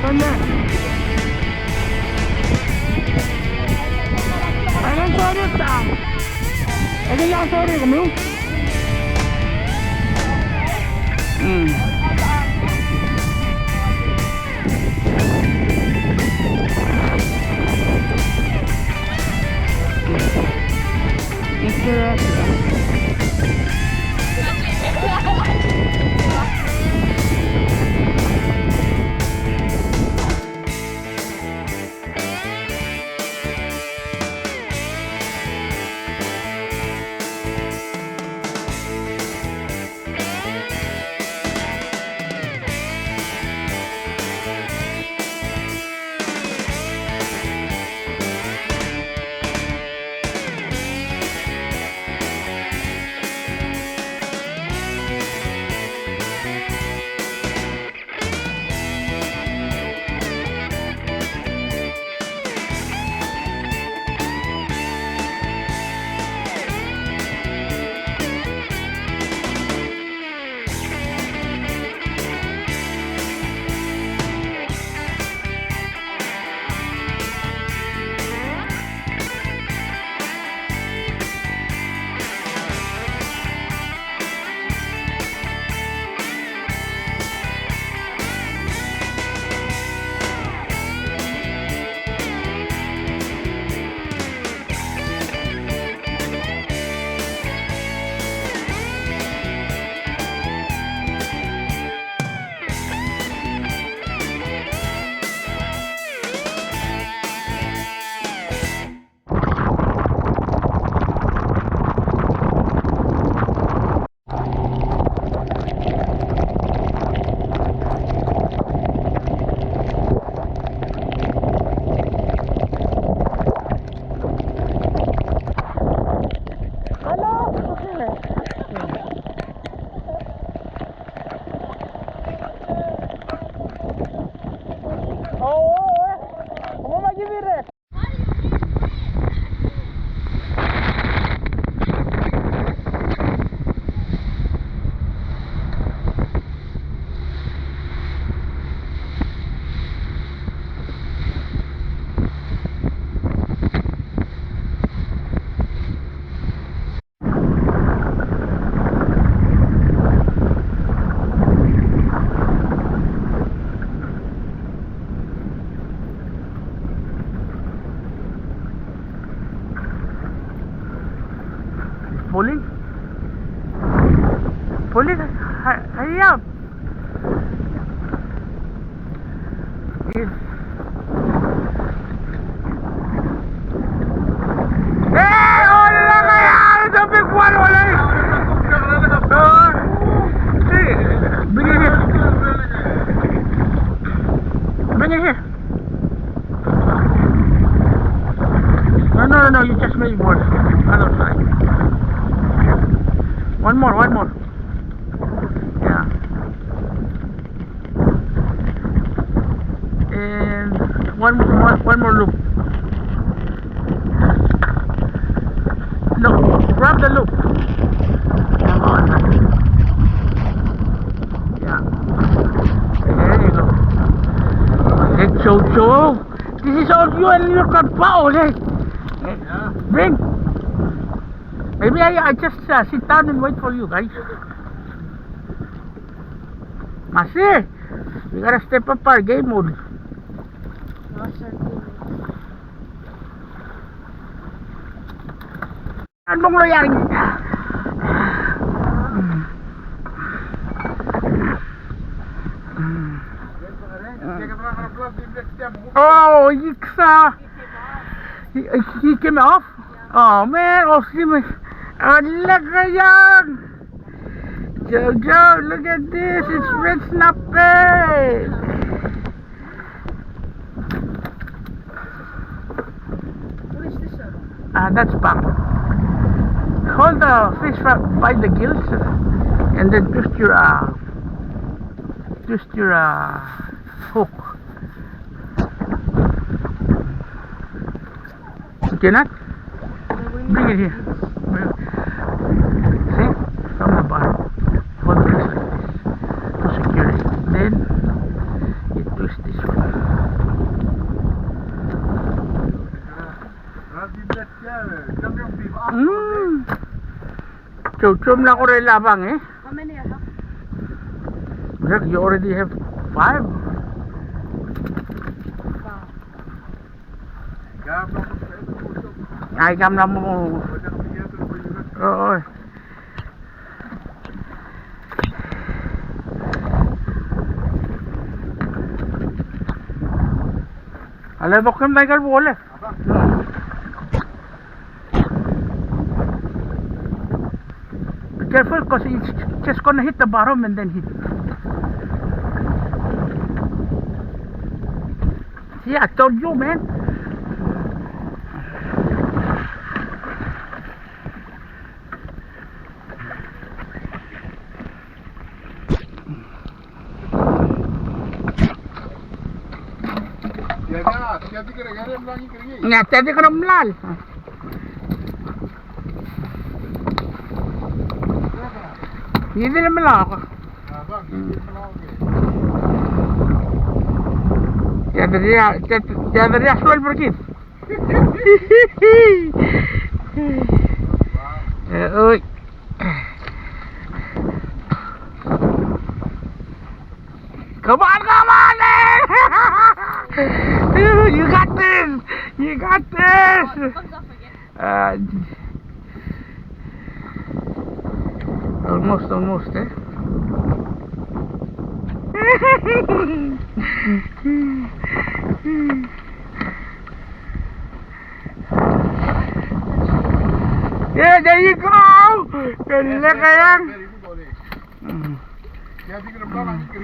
Done. Anong sorry ta? Ano yung sorry kami? Police? Police? Hurry up! Yes. Hey! Wala kaya! It's a big one! Wala! Bring it here! Bring it here! No, you just made it worse. Other side. One more. Yeah. And one more loop. No, grab the loop. Come on. Yeah. There you go. Hey, Jojo. This is all you and your kapao, eh? Yeah. Bring. Maybe I just sit down and wait for you guys. Masi, we gotta step up our game mode. Ano bang nangyari? Oh, he came off? Oh man, oh see me. Look at yan! Jojo, look at this! It's red snapper! What is this? That's bang. Hold the fish by the gills and then twist your hook. You cannot? Bring it here. See? From the bottom. Hold the fish like this to secure it. Then you twist this one. Chum lang ko rin labang eh. How many I have? Look, you already have 5. Ay, kam na mo. Oo. Alay, bakit may kalbole? Be careful because it's just gonna hit the bottom and then hit. Yeah, I told you, man. Nga, tadi ka namlal. Hindi naman lang ako. Ya daría suel por aquí. Uy. Come on, man! You got this! You got this! Almost, eh? Yeah, there you go! Galing ka yan!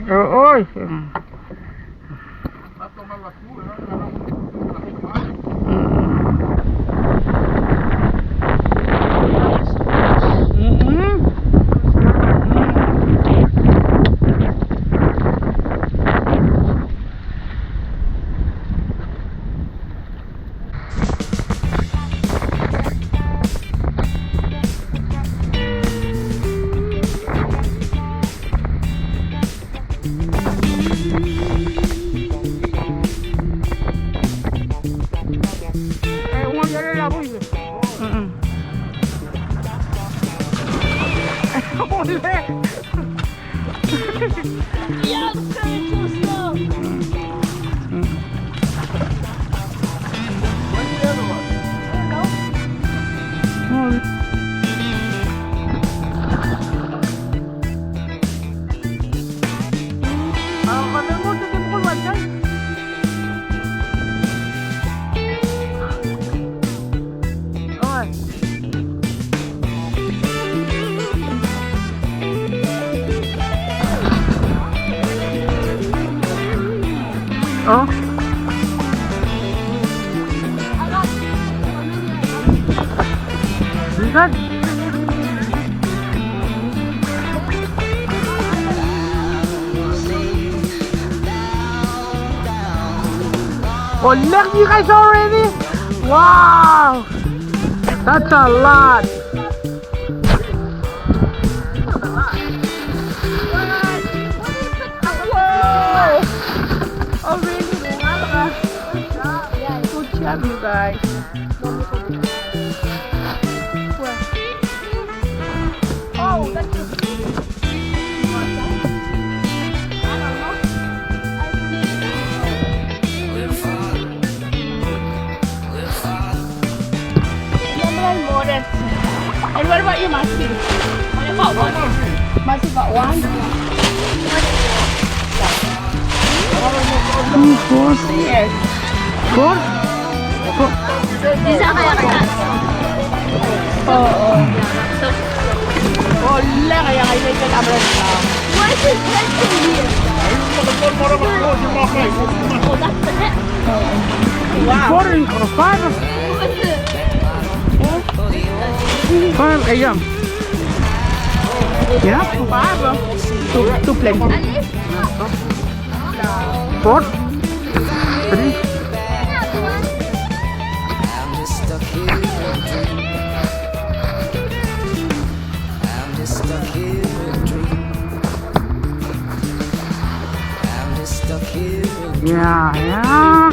Oo. Yes, going too slow. Where's the other one? Oh. Lihat. Oh, look, you guys already? Wow! That's a lot. Oh, really? Yeah, good job, you guys. Where? Oh, that's just... And what about you, Marcy? I got one. Marcy got one. Four. Yes. Four? Isa kaya kaya? Oo. Wala, kaya kayo may kalabras lang. Why is it testing here? Oh, that's the net. Wow. Four or five? What's it? 5 a.m. Yeah? 5. Two planes. 4. 3. Yeah, yeah.